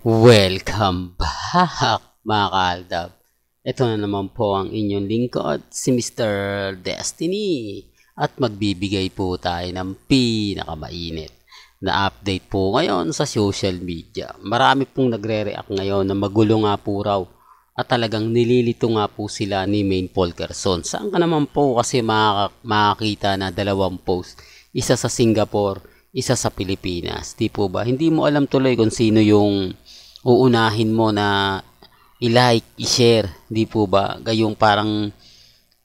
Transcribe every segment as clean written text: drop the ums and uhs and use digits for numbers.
Welcome back mga kaaldab. Ito na naman po ang inyong lingkod, si Mr. Destiny. At magbibigay po tayo ng pinakamainit na update po ngayon sa social media. Marami pong nagre-react ngayon na magulo nga po raw at talagang nililito nga po sila ni Maine Polkerson. Saan ka naman po kasi makakita na dalawang post, isa sa Singapore, isa sa Pilipinas, di po ba? Hindi mo alam tuloy kung sino yung uunahin mo na i-like, i-share, di po ba? Gayong parang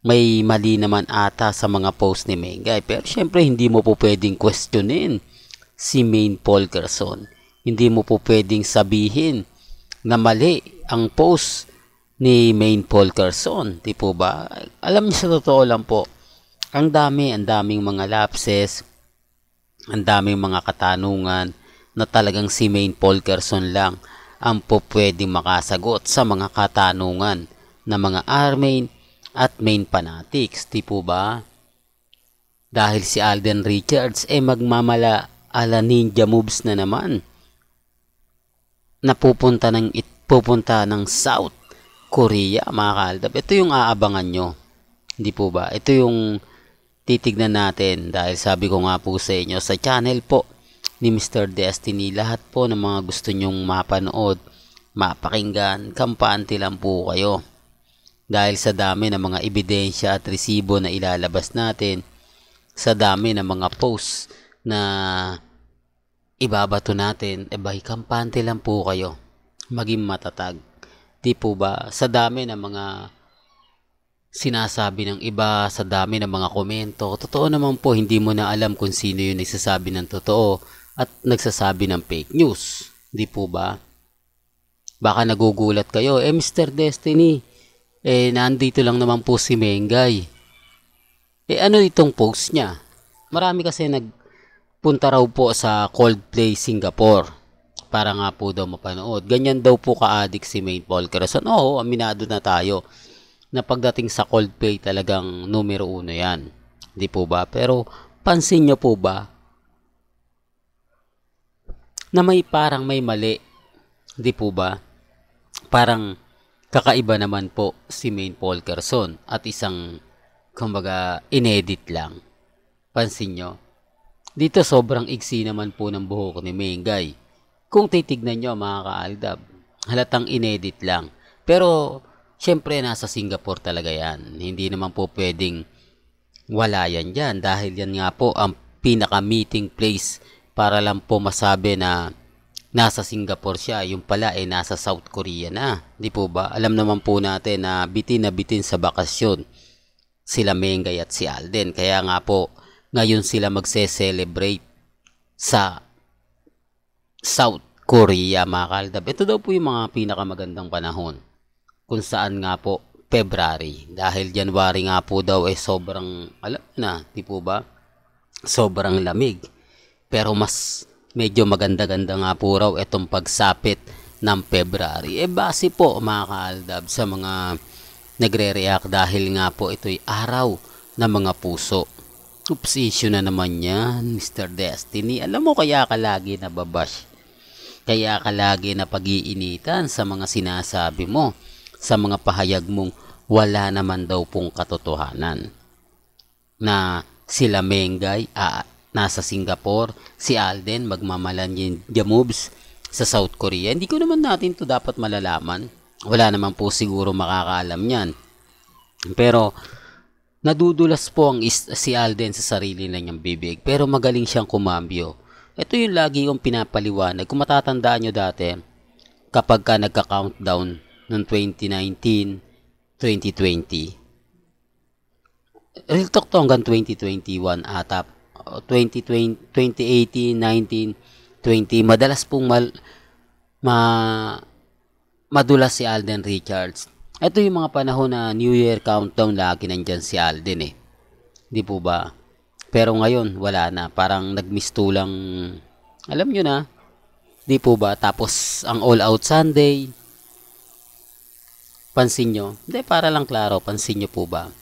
may mali naman ata sa mga post ni Mengay. Pero syempre hindi mo po pwedeng questionin si Maine Polkerson. Hindi mo po pwedeng sabihin na mali ang post ni Maine Polkerson, di po ba? Alam niyo, sa totoo lang po, ang daming mga lapses, ang daming mga katanungan na talagang si Maine Polkerson lang ang po pwedeng makasagot sa mga katanungan ng mga R-Main at Main fanatics, di po ba? Dahil si Alden Richards magmamala ala ninja moves na naman na pupunta ng South Korea, mga kaaldab. Ito yung aabangan nyo, di po ba? Ito yung titignan natin dahil sabi ko nga po sa inyo sa channel po ni Mr. Destiny, lahat po ng mga gusto nyong mapanood, mapakinggan, kampante lang po kayo. Dahil sa dami ng mga ebidensya at resibo na ilalabas natin, sa dami ng mga posts na ibabato natin, kampante lang po kayo. Maging matatag. Di po ba? Sa dami ng mga sinasabi ng iba, sa dami ng mga komento, totoo naman po, hindi mo na alam kung sino yung nagsasabi ng totoo at nagsasabi ng fake news. Di po ba? Baka nagugulat kayo, Mr. Destiny, nandito lang naman po si Mengay. Ano itong post niya? Marami kasi nagpunta raw po sa Coldplay Singapore para nga po daw mapanood. Ganyan daw po ka-addict si Maine Polkerson. Oo, aminado na tayo na pagdating sa Coldplay talagang numero 1 yan. Di po ba? Pero pansin nyo po ba na parang may mali? Di po ba? Parang kakaiba naman po si Maine Polkerson at isang kumbaga inedit lang. Pansin nyo? Dito sobrang iksi naman po ng buhok ni Mengay. Kung titignan nyo mga kaaldab, halatang inedit lang. Pero syempre nasa Singapore talaga yan. Hindi naman po pwedeng wala yan dyan dahil yan nga po ang pinaka-meeting place para lang po masabi na nasa Singapore siya. Yung pala nasa South Korea na. Di po ba? Alam naman po natin na bitin sa bakasyon sila Mengay at si Alden. Kaya nga po ngayon sila magse-celebrate sa South Korea, mga kaaldab. Ito daw po yung mga pinakamagandang panahon kung saan nga po February. Dahil January nga po daw sobrang, alam na, di po ba? Sobrang lamig. Pero mas medyo maganda-ganda nga po raw itong pagsapit ng February. Base po mga kaaldab sa mga nagre-react dahil nga po ito'y araw ng mga puso. Oops, issue na naman yan, Mr. Destiny. Alam mo, kaya ka lagi nababash. Kaya ka lagi na pag-iinitan sa mga sinasabi mo, sa mga pahayag mong wala naman daw pong katotohanan. Na sila Mengay nasa Singapore, si Alden magmamalanjinja moves sa South Korea. Hindi ko naman natin to dapat malalaman. Wala naman po siguro makakaalam yan. Pero nadudulas po si Alden sa sarili na niyang bibig. Pero magaling siyang kumambyo. Ito yung lagi yung pinapaliwanag. Kung matatandaan nyo dati, kapag ka nagka-countdown noong 2019, 2020. Real talk to hanggang 2021 ata. 2020, 2018, 19, 20. Madalas pong madulas si Alden Richards. Ito yung mga panahon na New Year countdown, lagi nandyan si Alden Di po ba? Pero ngayon, wala na. Parang nagmistulang, alam nyo na. Di po ba? Tapos, ang All Out Sunday, pansin nyo? Hindi, para lang klaro, pansin nyo po ba?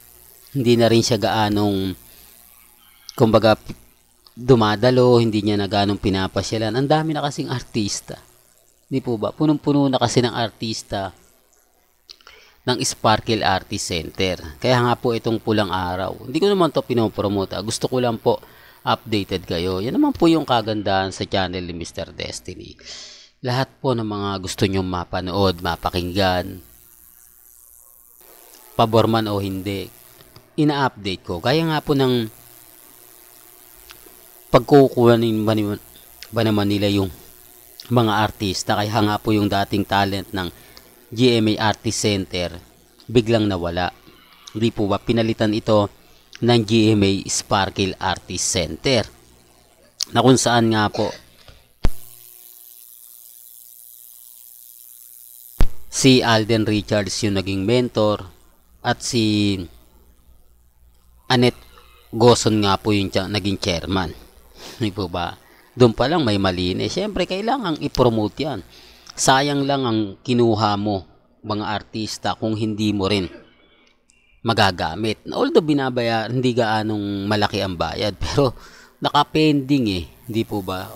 Hindi na rin siya gaanong, kumbaga, dumadalo, hindi niya na ganong pinapasyalan. Ang dami na kasing artista. Di po ba? Punong-puno na kasi ng artista ng Sparkle Artist Center. Kaya nga po itong Pulang Araw. Hindi ko naman to pinopromote. Gusto ko lang po updated kayo. Yan naman po yung kagandahan sa channel ni Mr. Destiny. Lahat po ng mga gusto nyong mapanood, mapakinggan, pabor man o hindi, ina-update ko. Kaya nga po ng pagkukuha ba naman nila yung mga artista. Kaya nga po yung dating talent ng GMA Artist Center biglang nawala. Hindi po ba pinalitan ito ng GMA Sparkle Artist Center, na kung saan nga po si Alden Richards yung naging mentor at si Annette Goson nga po yung naging chairman. Hindi po ba? Doon pa lang may mali na. Siyempre kailangang i-promote yan. Sayang lang ang kinuha mo mga artista kung hindi mo rin magagamit. Although hindi gaanong malaki ang bayad, pero nakapending Hindi po ba?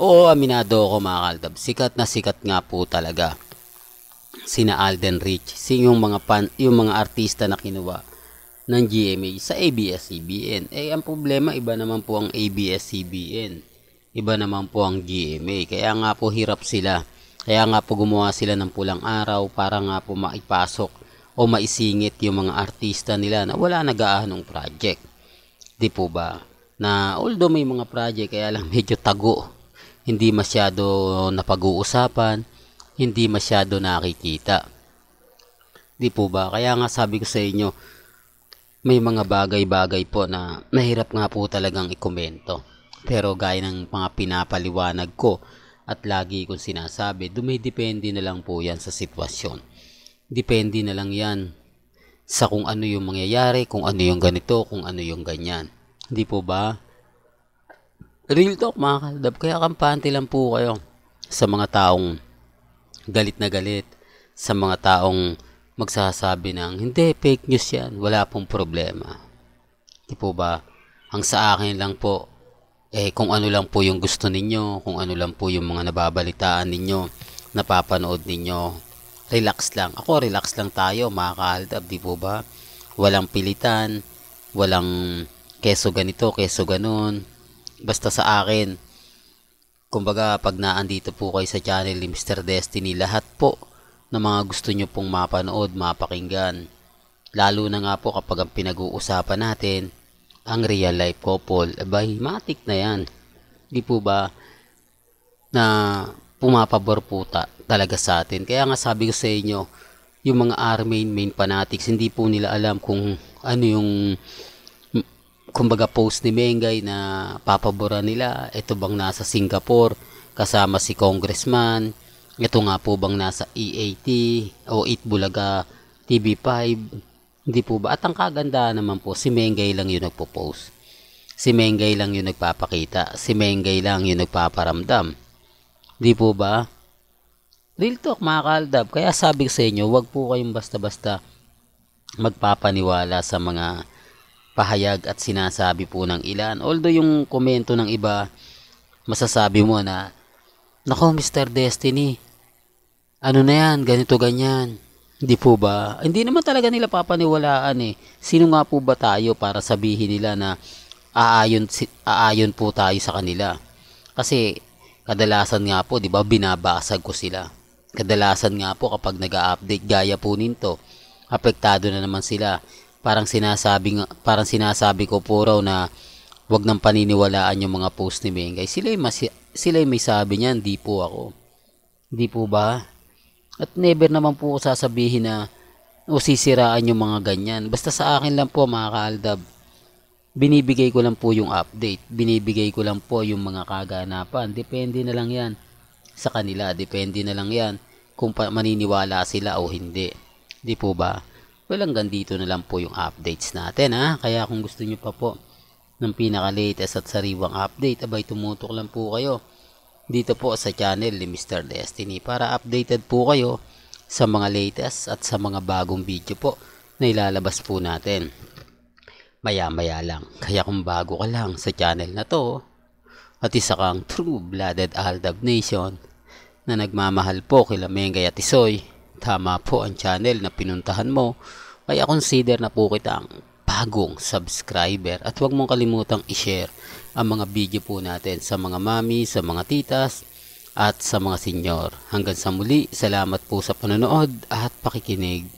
Oo, aminado ako mga kaldab. Sikat na sikat nga po talaga sina Alden Rich. Yung mga artista na kinuha ng GMA sa ABS-CBN. Ang problema, iba naman po ang ABS-CBN. Iba naman po ang GMA. Kaya nga po hirap sila. Kaya nga po gumawa sila ng Pulang Araw para nga po maipasok o maisingit yung mga artista nila na wala nag-aanong project. Di po ba? Na although may mga project, kaya lang medyo tago. Hindi masyado napag-uusapan, hindi masyado nakikita. Di po ba? Kaya nga sabi ko sa inyo, may mga bagay-bagay po na mahirap nga po talagang ikomento. Pero gaya ng mga pinapaliwanag ko at lagi kong sinasabi, dumidepende na lang po yan sa sitwasyon. Depende na lang yan sa kung ano yung mangyayari, kung ano yung ganito, kung ano yung ganyan. Hindi po ba? Real talk mga kaldab, kaya kampante lang po kayo sa mga taong galit na galit, sa mga taong magsasabi ng hindi, fake news yan, wala pong problema. Hindi po ba? Ang sa akin lang po, kung ano lang po yung gusto ninyo, kung ano lang po yung mga nababalitaan ninyo, napapanood ninyo, relax lang. Ako, relax lang tayo, mga kaaldab, di po ba? Walang pilitan, walang keso ganito, keso ganon. Basta sa akin, kumbaga, pag naandito po kayo sa channel ni Mr. Destiny, lahat po na mga gusto nyo pong mapanood, mapakinggan. Lalo na nga po kapag ang pinag-uusapan natin, ang real life couple, matik na yan. Di po ba na pumapabor po talaga sa atin. Kaya nga sabi ko sa inyo, yung mga main fanatics, hindi po nila alam kung ano yung kumbaga post ni Mengay na papaboran nila. Ito bang nasa Singapore kasama si Congressman? Ito nga po bang nasa EAT o Eat Bulaga TV5? Hindi po ba? At ang kaganda naman po, si Mengay lang yung nagpo-post. Si Mengay lang yung nagpapakita. Si Mengay lang yung nagpaparamdam. Di po ba? Real talk mga kaaldab. Kaya sabi ko sa inyo, wag po kayong basta-basta magpapaniwala sa mga pahayag at sinasabi po ng ilan. Although yung komento ng iba, masasabi mo na, nako Mr. Destiny, ano na yan, ganito ganyan. Hindi po ba? Hindi naman talaga nila papaniwalaan Sino nga po ba tayo para sabihin nila na aayon po tayo sa kanila? Kasi kadalasan nga po, 'di ba, binabasag ko sila. Kadalasan nga po kapag nag-a-update gaya po nito, apektado na naman sila. Parang sinasabi ko po raw na wag nang paniniwalaan yung mga post ni Mengay. Sila may sabi niyan, di po ako. Di po ba? At never naman po ko sasabihin na o sisiraan yung mga ganyan. Basta sa akin lang po mga kaaldab, binibigay ko lang po yung update. Binibigay ko lang po yung mga kaganapan. Depende na lang yan sa kanila. Depende na lang yan kung maniniwala sila o hindi. Di po ba? Well, hanggang dito na lang po yung updates natin Kaya kung gusto nyo pa po ng pinaka-latest at sariwang update, tumutok lang po kayo dito po sa channel ni Mr. Destiny para updated po kayo sa mga latest at sa mga bagong video po na ilalabas po natin maya-maya lang. Kaya kung bago ka lang sa channel na to at isa kang true-blooded Aldab Nation, na nagmamahal po kila Mengay at Tisoy, tama po ang channel na pinuntahan mo, kaya consider na po kita ang bagong subscriber at huwag mong kalimutang i-share ang mga video po natin sa mga mami, sa mga titas at sa mga senyor. Hanggang sa muli, salamat po sa panonood at pakikinig.